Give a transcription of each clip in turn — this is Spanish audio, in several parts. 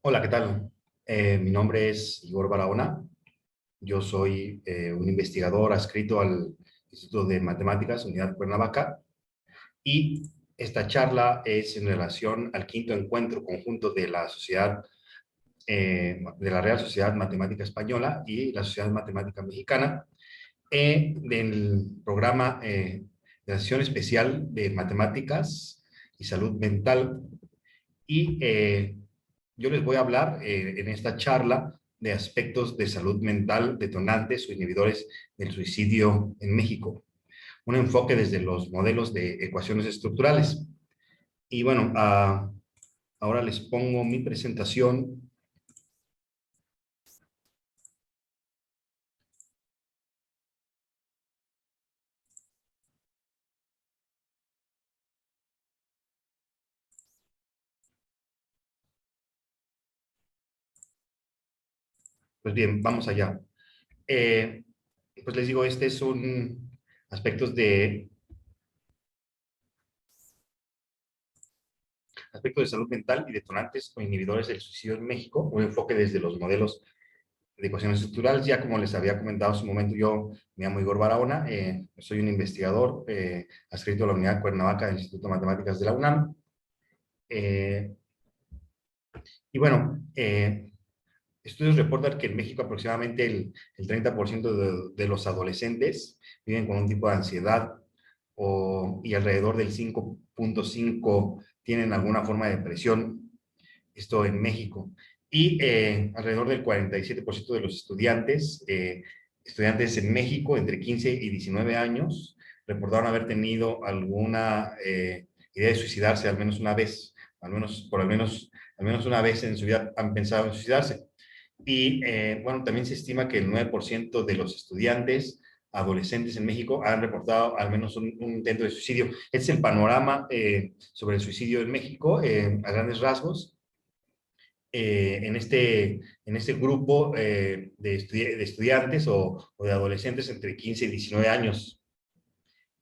Hola, ¿qué tal? Mi nombre es Igor Barahona. Yo soy un investigador adscrito al Instituto de Matemáticas, Unidad Cuernavaca, y esta charla es en relación al quinto encuentro conjunto de la sociedad, de la Real Sociedad Matemática Española y la Sociedad Matemática Mexicana, del programa de la sesión especial de Matemáticas y Salud Mental. Y yo les voy a hablar en esta charla de aspectos de salud mental detonantes o inhibidores del suicidio en México. Un enfoque desde los modelos de ecuaciones estructurales. Y bueno, ahora les pongo mi presentación. Pues bien, vamos allá. Eh, pues les digo, este es un aspectos de salud mental y detonantes o inhibidores del suicidio en México, un enfoque desde los modelos de ecuaciones estructurales. Ya como les había comentado hace un momento, yo me llamo Igor Barahona, soy un investigador adscrito a la Unidad Cuernavaca del Instituto de Matemáticas de la UNAM. Eh, y bueno, estudios reportan que en México aproximadamente el 30% de los adolescentes viven con un tipo de ansiedad y alrededor del 5.5 tienen alguna forma de depresión, esto en México. Y alrededor del 47% de los estudiantes en México entre 15 y 19 años reportaron haber tenido alguna idea de suicidarse al menos una vez, al menos una vez en su vida han pensado en suicidarse. Y bueno, también se estima que el 9% de los estudiantes adolescentes en México han reportado al menos un intento de suicidio. Este es el panorama sobre el suicidio en México a grandes rasgos. En este grupo de estudiantes o de adolescentes entre 15 y 19 años.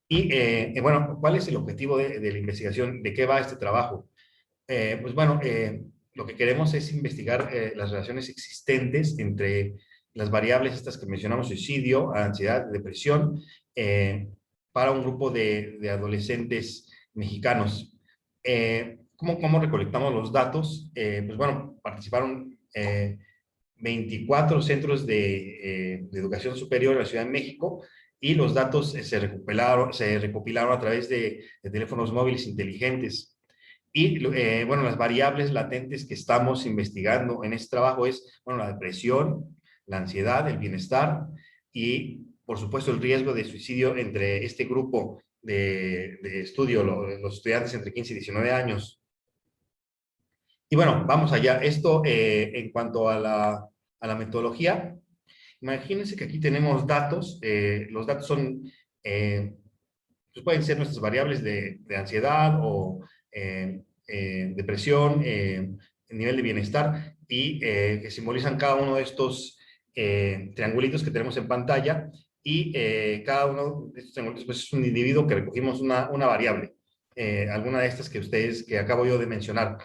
Y bueno, ¿cuál es el objetivo de la investigación? ¿De qué va este trabajo? Pues bueno, lo que queremos es investigar las relaciones existentes entre las variables estas que mencionamos, suicidio, ansiedad, depresión, para un grupo de adolescentes mexicanos. ¿Cómo recolectamos los datos? Pues bueno, participaron 24 centros de educación superior en la Ciudad de México y los datos se recopilaron a través de teléfonos móviles inteligentes. Y bueno, las variables latentes que estamos investigando en este trabajo es, bueno, la depresión, la ansiedad, el bienestar y, por supuesto, el riesgo de suicidio entre este grupo de estudio, los estudiantes entre 15 y 19 años. Y bueno, vamos allá. Esto en cuanto a la metodología. Imagínense que aquí tenemos datos. Los datos son, pues pueden ser nuestras variables de ansiedad o depresión, nivel de bienestar, y que simbolizan cada uno de estos triangulitos que tenemos en pantalla, y cada uno de estos triangulitos pues, es un individuo que recogimos una variable, alguna de estas que acabo yo de mencionar.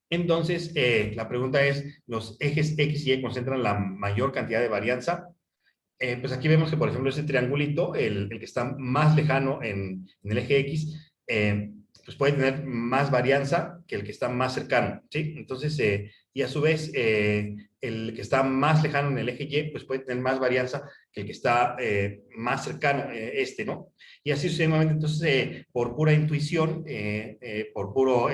Entonces, la pregunta es, ¿los ejes X y Y concentran la mayor cantidad de varianza? Pues aquí vemos que, por ejemplo, ese triangulito, el que está más lejano en el eje X, pues puede tener más varianza que el que está más cercano, ¿sí? Entonces, y a su vez, el que está más lejano en el eje Y, pues puede tener más varianza que el que está más cercano, ¿no? Y así sucesivamente. Entonces, por pura intuición, por puro...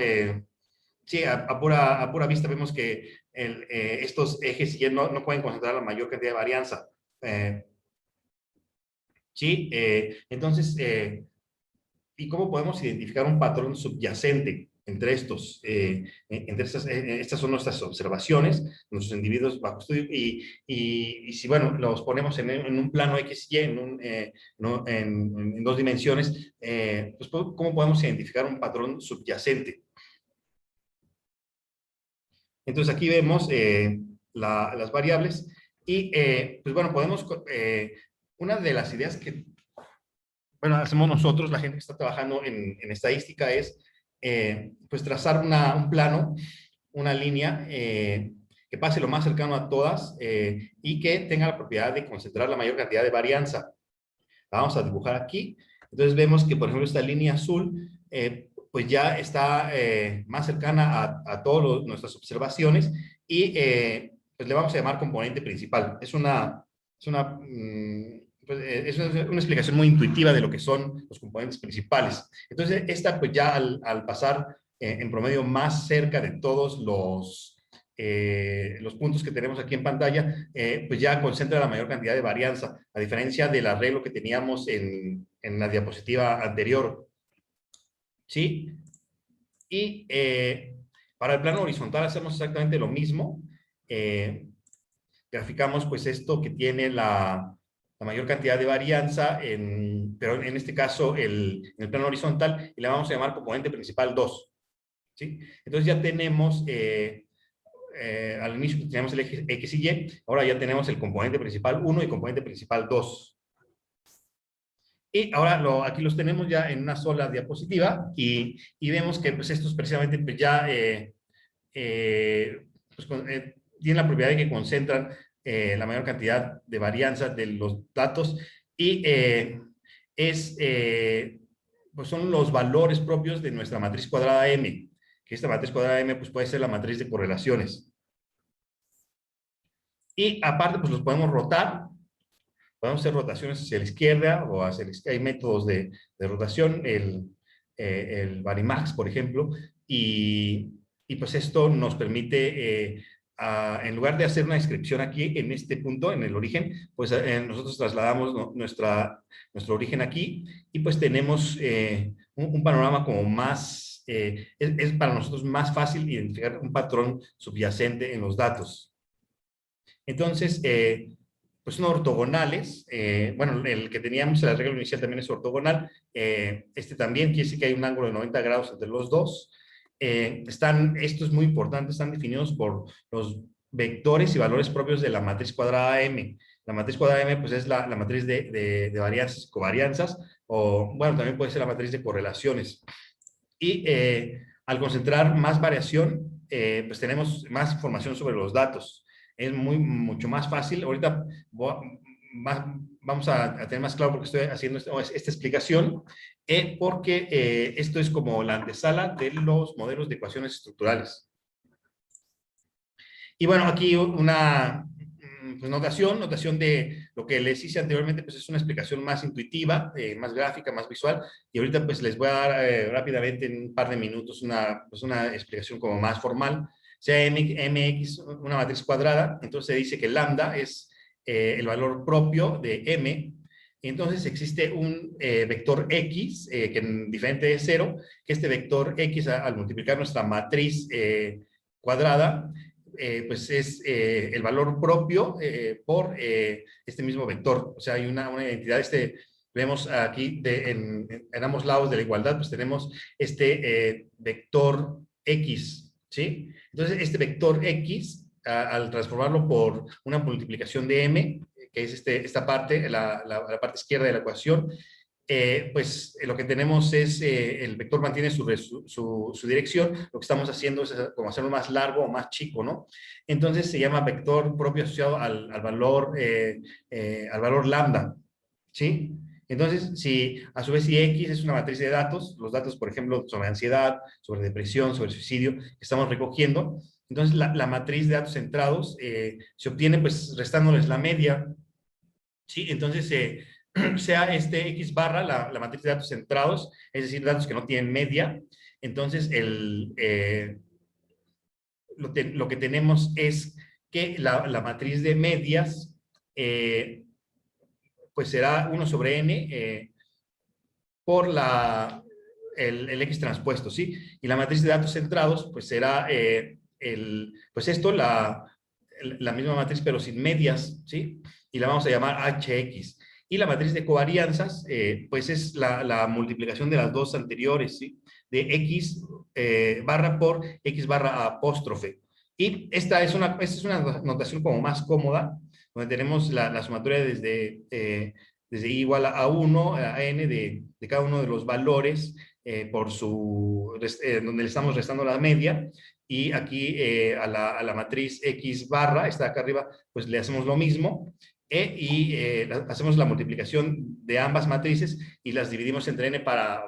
sí, a pura vista vemos que estos ejes Y no pueden concentrar la mayor cantidad de varianza. Eh, sí, entonces, ¿y cómo podemos identificar un patrón subyacente entre estos? Estas son nuestras observaciones, nuestros individuos bajo estudio, y si, bueno, los ponemos en un plano X, Y, no, en dos dimensiones, pues, ¿cómo podemos identificar un patrón subyacente? Entonces, aquí vemos las variables y, pues bueno, una de las ideas que, bueno, hacemos nosotros, la gente que está trabajando en estadística, es, pues, trazar un plano una línea que pase lo más cercano a todas y que tenga la propiedad de concentrar la mayor cantidad de varianza. La vamos a dibujar aquí. Entonces vemos que, por ejemplo, esta línea azul, pues ya está más cercana a todas nuestras observaciones y pues le vamos a llamar componente principal. Es una es una explicación muy intuitiva de lo que son los componentes principales. Entonces, esta pues ya al pasar en promedio más cerca de todos los puntos que tenemos aquí en pantalla, pues ya concentra la mayor cantidad de varianza, a diferencia del arreglo que teníamos en la diapositiva anterior. ¿Sí? Y para el plano horizontal hacemos exactamente lo mismo. Graficamos pues esto que tiene la mayor cantidad de varianza, pero en este caso en el plano horizontal, y la vamos a llamar componente principal 2. ¿Sí? Entonces ya tenemos, al inicio teníamos el eje X y Y, ahora ya tenemos el componente principal 1 y componente principal 2. Y ahora aquí los tenemos ya en una sola diapositiva y vemos que pues estos precisamente pues ya tienen la propiedad de que concentran la mayor cantidad de varianza de los datos y pues son los valores propios de nuestra matriz cuadrada M, que esta matriz cuadrada M pues puede ser la matriz de correlaciones. Y aparte pues los podemos rotar. Podemos hacer rotaciones hacia la izquierda o hacia la izquierda. Hay métodos de rotación, el Varimax, por ejemplo, y pues esto nos permite, en lugar de hacer una descripción aquí, en este punto, en el origen, pues nosotros trasladamos nuestro origen aquí y pues tenemos un panorama como más, es para nosotros más fácil identificar un patrón subyacente en los datos. Entonces, pues son ortogonales. Bueno, el que teníamos, el arreglo inicial también es ortogonal. Este también quiere decir que hay un ángulo de 90 grados entre los dos. Esto es muy importante, están definidos por los vectores y valores propios de la matriz cuadrada M. La matriz cuadrada M pues es la matriz de varianzas y covarianzas, o bueno, también puede ser la matriz de correlaciones. Y al concentrar más variación, pues tenemos más información sobre los datos. Es mucho más fácil. Ahorita vamos a tener más claro porque estoy haciendo esta explicación, porque esto es como la antesala de los modelos de ecuaciones estructurales. Y bueno, aquí una pues notación de lo que les hice anteriormente, pues es una explicación más intuitiva, más gráfica, más visual, y ahorita pues les voy a dar rápidamente en un par de minutos pues una explicación como más formal. Sea mx una matriz cuadrada, entonces se dice que lambda es el valor propio de m, y entonces existe un vector x que diferente de 0, que este vector x al multiplicar nuestra matriz cuadrada, pues es el valor propio por este mismo vector. O sea, hay una identidad, vemos aquí en ambos lados de la igualdad, pues tenemos este vector x, ¿sí? Entonces, este vector x, al transformarlo por una multiplicación de m, que es esta parte, la parte izquierda de la ecuación, pues lo que tenemos es, el vector mantiene su dirección, lo que estamos haciendo es como hacerlo más largo o más chico, ¿no? Entonces se llama vector propio asociado al valor lambda, ¿sí? Entonces, a su vez, si X es una matriz de datos, los datos, por ejemplo, sobre ansiedad, sobre depresión, sobre suicidio, que estamos recogiendo, entonces la matriz de datos centrados se obtiene pues restándoles la media, ¿sí? Entonces, sea este X barra la matriz de datos centrados, es decir, datos que no tienen media, entonces lo que tenemos es que la matriz de medias pues será 1 sobre n por el X transpuesto, ¿sí? Y la matriz de datos centrados pues será pues esto, la misma matriz pero sin medias, ¿sí? Y la vamos a llamar HX. Y la matriz de covarianzas, pues es la multiplicación de las dos anteriores, ¿sí? De X barra por X barra apóstrofe. Y esta es una notación como más cómoda, donde tenemos la sumatoria desde i igual a 1 a n de cada uno de los valores donde le estamos restando la media, y aquí a la matriz X barra, está acá arriba, pues le hacemos lo mismo, hacemos la multiplicación de ambas matrices y las dividimos entre n para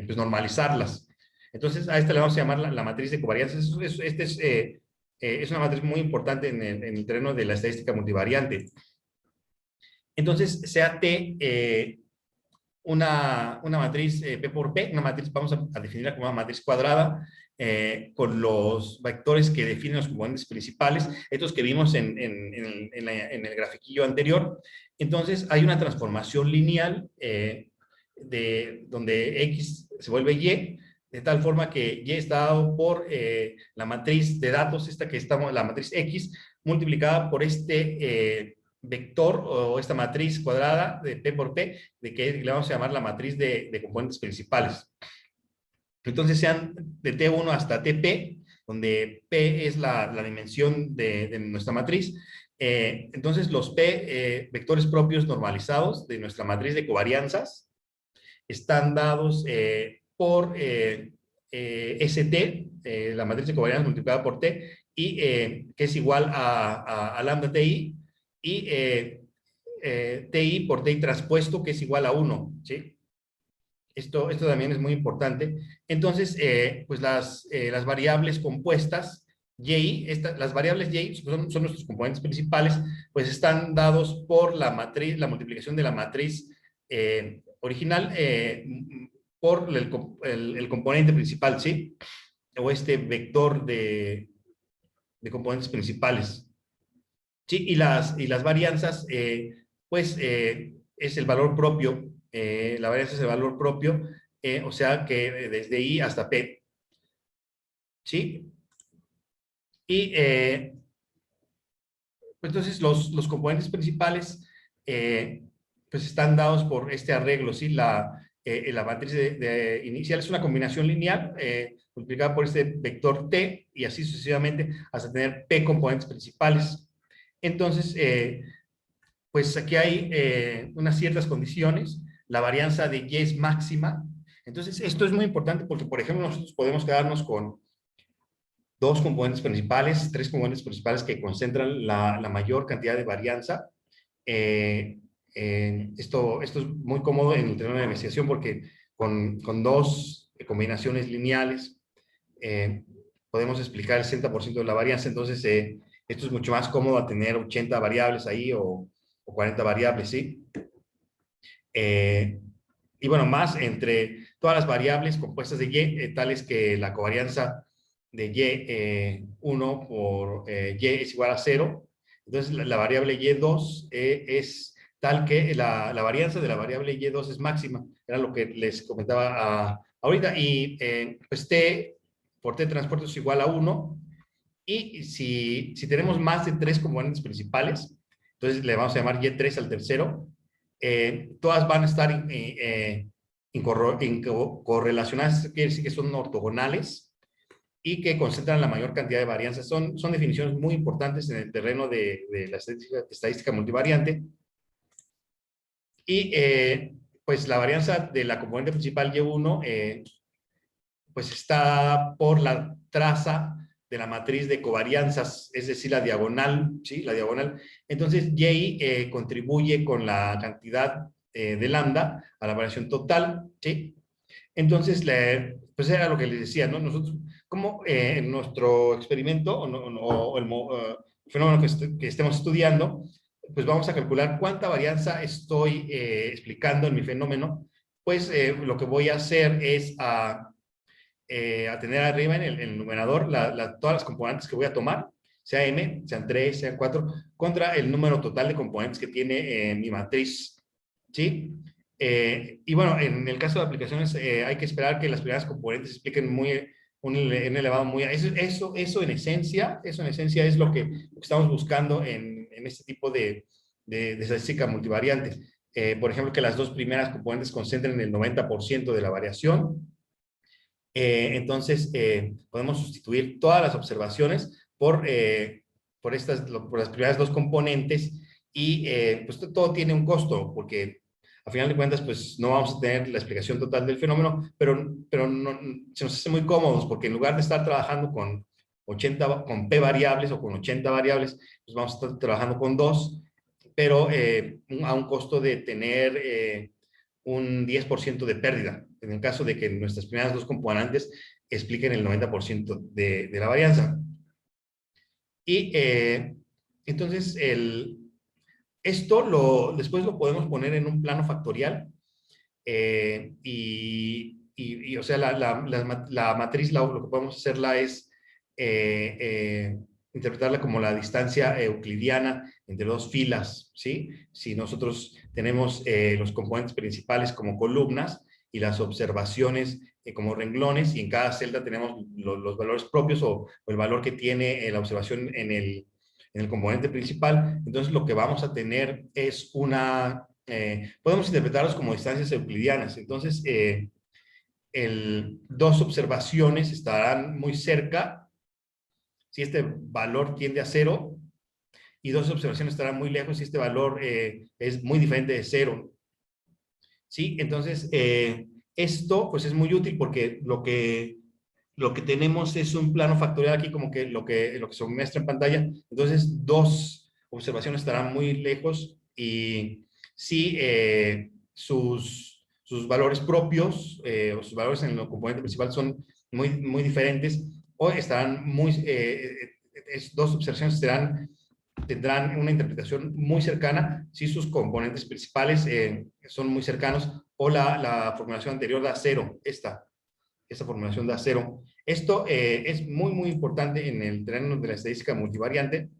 pues normalizarlas. Entonces, a esta le vamos a llamar la matriz de covarianza. Es una matriz muy importante en el terreno de la estadística multivariante. Entonces, sea T una matriz P por P, una matriz, vamos a definirla como una matriz cuadrada, con los vectores que definen los componentes principales, estos que vimos en el grafiquillo anterior. Entonces, hay una transformación lineal donde X se vuelve Y, de tal forma que Y está dado por la matriz de datos, la matriz X, multiplicada por este vector o esta matriz cuadrada de P por P, de que le vamos a llamar la matriz de componentes principales. Entonces sean de T1 hasta TP, donde P es la dimensión de nuestra matriz. Entonces los P, vectores propios normalizados de nuestra matriz de covarianzas, están dados por ST, la matriz de covarianzas multiplicada por T, y que es igual a lambda TI, y TI por TI transpuesto, que es igual a 1, ¿sí? Esto también es muy importante. Entonces, pues las variables compuestas, las variables Y son nuestros componentes principales, pues están dados por la multiplicación de la matriz original por el componente principal, ¿sí? O este vector de componentes principales. Sí, y las varianzas, pues es el valor propio, la varianza es el valor propio, o sea que desde I hasta P. ¿Sí? Y pues entonces los componentes principales pues están dados por este arreglo, ¿sí? La matriz inicial es una combinación lineal multiplicada por este vector T y así sucesivamente hasta tener P componentes principales. Entonces, pues aquí hay unas ciertas condiciones. La varianza de Y es máxima. Entonces, esto es muy importante porque, por ejemplo, nosotros podemos quedarnos con dos componentes principales, tres componentes principales que concentran la mayor cantidad de varianza. Esto es muy cómodo en el terreno de la investigación porque con dos combinaciones lineales podemos explicar el 60% de la varianza. Entonces, esto es mucho más cómodo a tener 80 variables ahí o 40 variables, ¿sí? Y bueno, más entre todas las variables compuestas de Y, tales que la covarianza de Y1 por Y es igual a 0. Entonces, la variable Y2 es tal que la varianza de la variable Y2 es máxima. Era lo que les comentaba ahorita. Y pues T por T transporte es igual a 1. Y si tenemos más de tres componentes principales, entonces le vamos a llamar Y3 al tercero, todas van a estar correlacionadas, quiere decir que son ortogonales y que concentran la mayor cantidad de varianzas. Son definiciones muy importantes en el terreno de la estadística multivariante. Y pues la varianza de la componente principal Y1 pues está por la traza de la matriz de covarianzas, es decir, la diagonal, ¿sí? La diagonal. Entonces, Y contribuye con la cantidad de lambda a la variación total, ¿sí? Entonces, pues era lo que les decía, ¿no? Nosotros, como en nuestro experimento o el fenómeno que estemos estudiando, pues vamos a calcular cuánta varianza estoy explicando en mi fenómeno, pues lo que voy a hacer es a tener arriba en el numerador todas las componentes que voy a tomar, sea m, sean 3, sean 4, contra el número total de componentes que tiene mi matriz, ¿sí? Y bueno, en el caso de aplicaciones hay que esperar que las primeras componentes expliquen un elevado muy... Eso en esencia es lo que estamos buscando en este tipo de estadística multivariante. Por ejemplo, que las dos primeras componentes concentren el 90% de la variación. Entonces, podemos sustituir todas las observaciones por las primeras dos componentes y pues todo tiene un costo, porque a final de cuentas, pues no vamos a tener la explicación total del fenómeno, pero no, se nos hace muy cómodos porque en lugar de estar trabajando con 80, con P variables o con 80 variables, pues vamos a estar trabajando con 2, pero a un costo de tener un 10% de pérdida, en el caso de que nuestras primeras dos componentes expliquen el 90% de la varianza. Y entonces, después lo podemos poner en un plano factorial o sea, la matriz lo que podemos hacerla es interpretarla como la distancia euclidiana entre dos filas, ¿sí? Si nosotros tenemos los componentes principales como columnas y las observaciones como renglones, y en cada celda tenemos los valores propios o el valor que tiene la observación en el componente principal, entonces lo que vamos a tener es podemos interpretarlos como distancias euclidianas. Entonces, dos observaciones estarán muy cerca, si este valor tiende a 0, y dos observaciones estarán muy lejos si este valor es muy diferente de 0. ¿Sí? Entonces, esto pues es muy útil porque lo que tenemos es un plano factorial aquí, como que lo que se muestra en pantalla. Entonces, dos observaciones estarán muy lejos y si sus valores propios o sus valores en el componente principal son muy diferentes, o estarán dos observaciones tendrán una interpretación muy cercana si sus componentes principales son muy cercanos, o la formulación anterior da 0, esta formulación da 0. Esto es muy importante en el terreno de la estadística multivariante.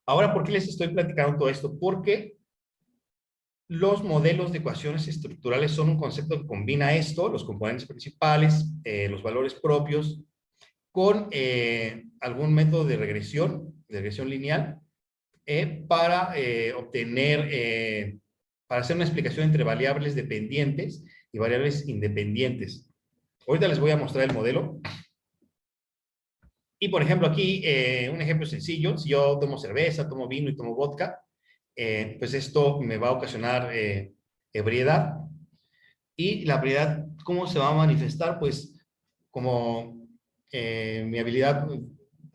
Ahora, ¿por qué les estoy platicando todo esto? Porque los modelos de ecuaciones estructurales son un concepto que combina esto, los componentes principales, los valores propios, con algún método de regresión lineal, para para hacer una explicación entre variables dependientes y variables independientes. Ahorita les voy a mostrar el modelo. Y, por ejemplo, aquí un ejemplo sencillo. Si yo tomo cerveza, tomo vino y tomo vodka, pues esto me va a ocasionar ebriedad. Y la ebriedad, ¿cómo se va a manifestar? Pues como mi habilidad,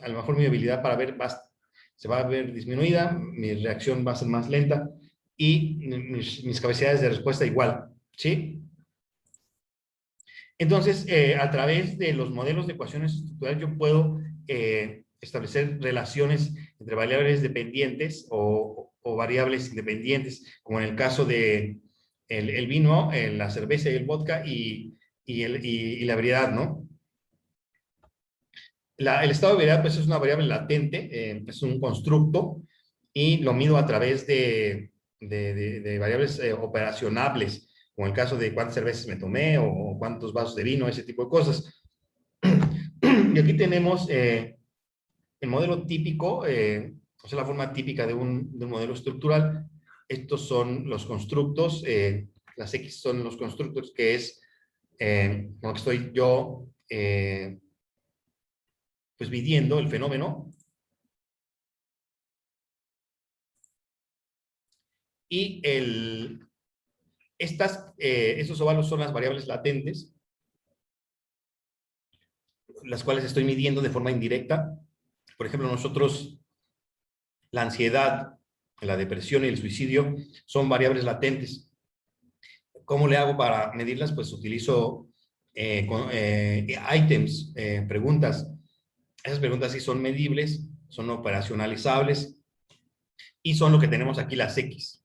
a lo mejor mi habilidad para ver se va a ver disminuida, mi reacción va a ser más lenta y mis capacidades de respuesta igual, ¿sí? Entonces, a través de los modelos de ecuaciones estructurales yo puedo establecer relaciones entre variables dependientes o variables independientes, como en el caso de el vino, la cerveza y el vodka y la ebriedad, ¿no? El estado de ebriedad pues, es una variable latente, es un constructo, y lo mido a través de variables operacionables, como el caso de cuántas cervezas me tomé o cuántos vasos de vino, ese tipo de cosas. Y aquí tenemos el modelo típico, o sea, la forma típica de un modelo estructural. Estos son los constructos, las X son los constructos, que es con lo que estoy yo pues midiendo el fenómeno. Y estos óvalos son las variables latentes, las cuales estoy midiendo de forma indirecta. Por ejemplo, nosotros, la ansiedad, la depresión y el suicidio son variables latentes. ¿Cómo le hago para medirlas? Pues utilizo items, preguntas. Esas preguntas sí son medibles, son operacionalizables y son lo que tenemos aquí, las X.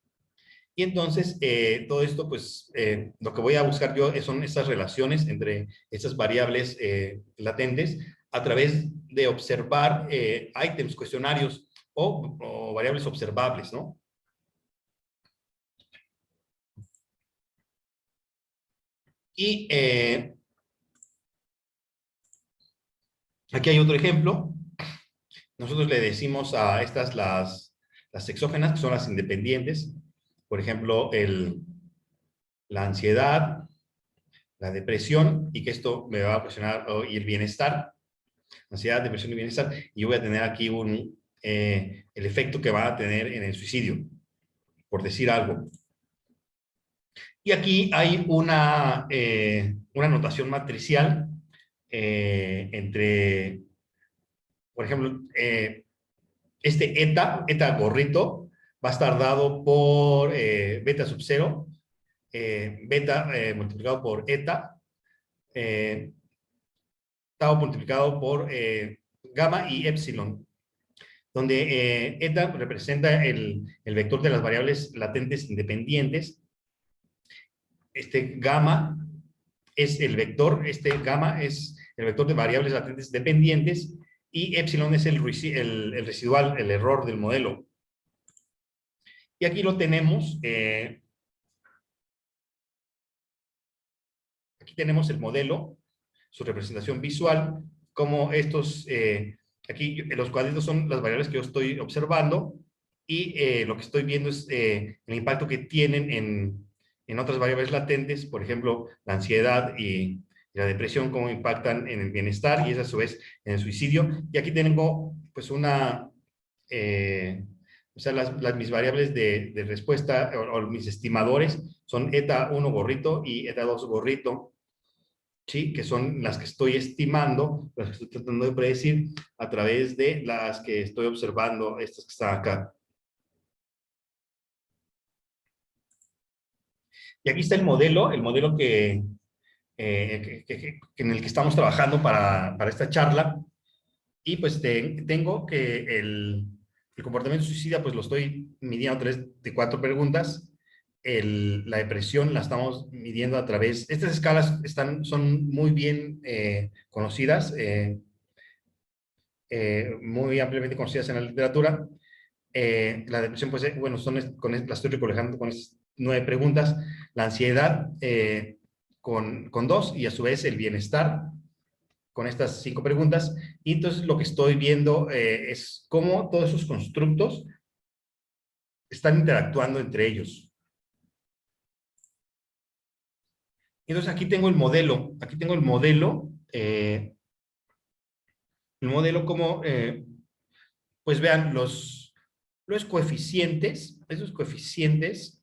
Y entonces, todo esto, pues, lo que voy a buscar yo son estas relaciones entre estas variables latentes a través de observar items, cuestionarios o variables observables, ¿no? Y aquí hay otro ejemplo. Nosotros le decimos a estas las exógenas, que son las independientes. Por ejemplo, la ansiedad, la depresión, y que esto me va a ocasionar y el bienestar, ansiedad, depresión y bienestar, y yo voy a tener aquí el efecto que va a tener en el suicidio, por decir algo. Y aquí hay una notación matricial entre, por ejemplo, este eta gorrito, va a estar dado por beta sub 0, beta multiplicado por eta, tau multiplicado por gamma y epsilon, donde eta representa el vector de las variables latentes independientes. Este gamma es el vector, este gamma es el vector de variables latentes dependientes, y epsilon es el residual, el error del modelo. Y aquí lo tenemos, aquí tenemos el modelo, su representación visual, como estos, aquí los cuadritos son las variables que yo estoy observando, y lo que estoy viendo es el impacto que tienen en otras variables latentes, por ejemplo, la ansiedad y la depresión, cómo impactan en el bienestar, y es a su vez en el suicidio. Y aquí tengo pues o sea, mis variables de respuesta o mis estimadores son eta 1 gorrito y eta 2 gorrito, ¿sí? Que son las que estoy estimando, las que estoy tratando de predecir a través de las que estoy observando, estas que están acá. Y aquí está el modelo en el que estamos trabajando para esta charla. Y pues tengo que el comportamiento suicida, pues lo estoy midiendo a través de 4 preguntas. La depresión la estamos midiendo a través, estas escalas son muy bien conocidas, muy ampliamente conocidas en la literatura. La depresión, pues, bueno, la estoy recolectando con estas 9 preguntas. La ansiedad con 2, y a su vez el bienestar con estas 5 preguntas. Y entonces lo que estoy viendo es cómo todos esos constructos están interactuando entre ellos. Entonces aquí tengo el modelo, como, pues vean, los coeficientes, esos coeficientes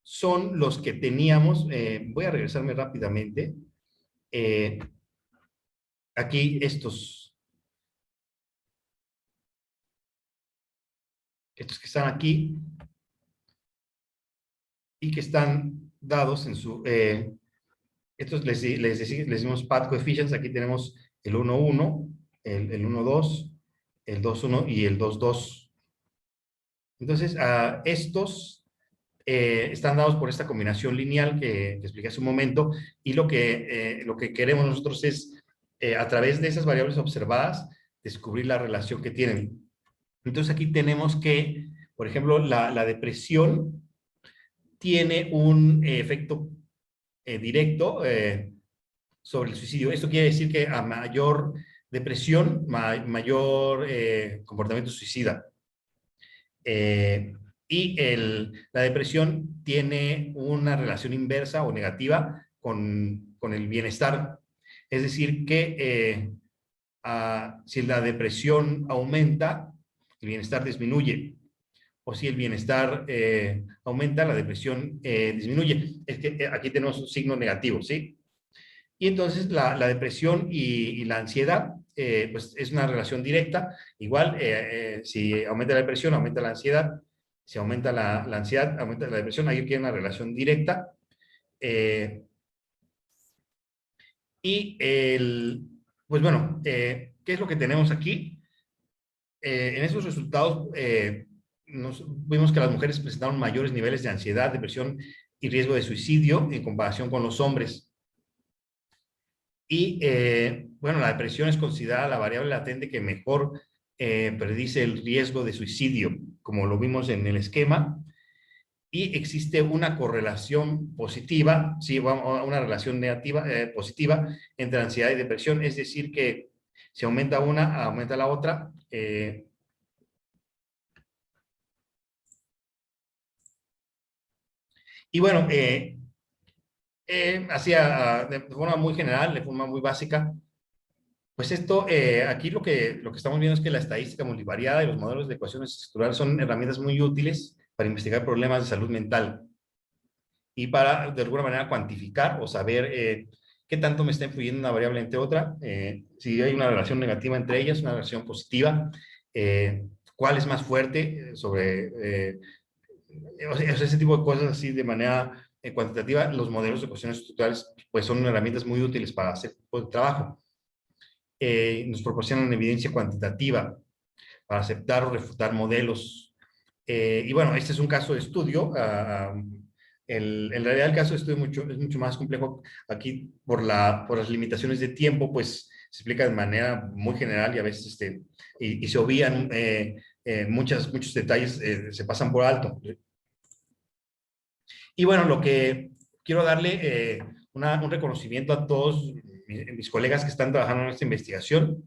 son los que teníamos, voy a regresarme rápidamente, aquí estos que están aquí, y que están dados en su, estos les decimos path coefficients. Aquí tenemos el 1,1, el 1,2, el 2,1 y el 2,2. Entonces, estos están dados por esta combinación lineal que expliqué hace un momento, y lo que queremos nosotros es, a través de esas variables observadas, descubrir la relación que tienen. Entonces, aquí tenemos que, por ejemplo, la depresión tiene un efecto directo sobre el suicidio. Esto quiere decir que a mayor depresión, mayor comportamiento suicida. Y la depresión tiene una relación inversa o negativa con el bienestar. Es decir, que si la depresión aumenta, el bienestar disminuye. O si el bienestar aumenta, la depresión disminuye. Es que aquí tenemos un signo negativo, ¿sí? Y entonces la depresión y la ansiedad, pues es una relación directa. Igual, si aumenta la depresión, aumenta la ansiedad. Si aumenta la ansiedad, aumenta la depresión. Ahí tiene una relación directa. Pues bueno, ¿qué es lo que tenemos aquí? En esos resultados vimos que las mujeres presentaron mayores niveles de ansiedad, depresión y riesgo de suicidio en comparación con los hombres. Y bueno, la depresión es considerada la variable latente que mejor predice el riesgo de suicidio, como lo vimos en el esquema. Y existe una correlación positiva, sí, una relación negativa, positiva entre ansiedad y depresión. Es decir, que si aumenta una, aumenta la otra. Y bueno, así de forma muy general, de forma muy básica, pues esto, aquí lo que estamos viendo es que la estadística multivariada y los modelos de ecuaciones estructurales son herramientas muy útiles para investigar problemas de salud mental. y para de alguna manera cuantificar o saber qué tanto me está influyendo una variable entre otra, si hay una relación negativa entre ellas, una relación positiva, cuál es más fuerte o sea, ese tipo de cosas así de manera cuantitativa. Los modelos de ecuaciones estructurales pues son herramientas muy útiles para hacer tipo de trabajo. Nos proporcionan evidencia cuantitativa para aceptar o refutar modelos. Y bueno, este es un caso de estudio. En realidad el caso de estudio es mucho más complejo. Aquí, por las limitaciones de tiempo, pues se explica de manera muy general y a veces y se obvían muchos detalles, se pasan por alto. Y bueno, lo que quiero darle un reconocimiento a todos mis colegas que están trabajando en esta investigación.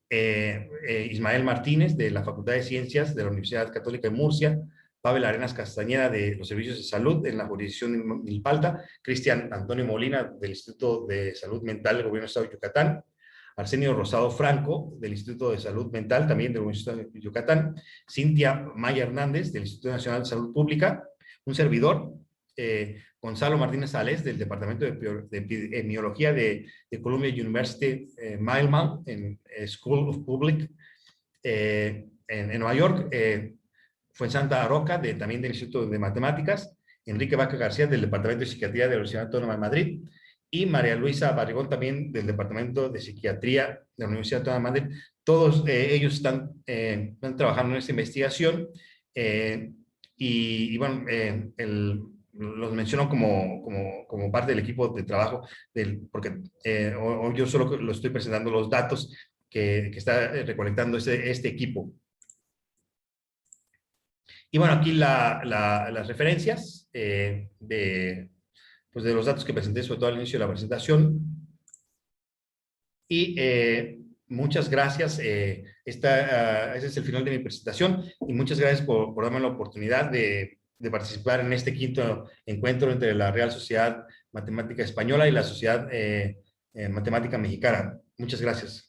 Ismael Martínez, de la Facultad de Ciencias de la Universidad Católica de Murcia, Pavel Arenas Castañeda, de los Servicios de Salud en la jurisdicción de Milpalta, Cristian Antonio Molina, del Instituto de Salud Mental del Gobierno del Estado de Yucatán, Arsenio Rosado Franco, del Instituto de Salud Mental, también del Gobierno del Estado de Yucatán, Cintia Maya Hernández, del Instituto Nacional de Salud Pública, un servidor, Gonzalo Martínez Sales, del Departamento de Epidemiología de Columbia University, Milemount, en School of Public, en Nueva York, Fuensanta Aroca, también del Instituto de Matemáticas, Enrique Vaca García, del Departamento de Psiquiatría de la Universidad Autónoma de Madrid, y María Luisa Barrigón, también del Departamento de Psiquiatría de la Universidad Autónoma de Madrid. Todos ellos están trabajando en esta investigación, y bueno, los menciono como parte del equipo de trabajo, porque yo solo lo estoy presentando los datos que está recolectando este equipo. Y bueno, aquí las referencias pues de los datos que presenté, sobre todo al inicio de la presentación. Y muchas gracias. Ese es el final de mi presentación, y muchas gracias por darme la oportunidad de participar en este quinto encuentro entre la Real Sociedad Matemática Española y la Sociedad Matemática Mexicana. Muchas gracias.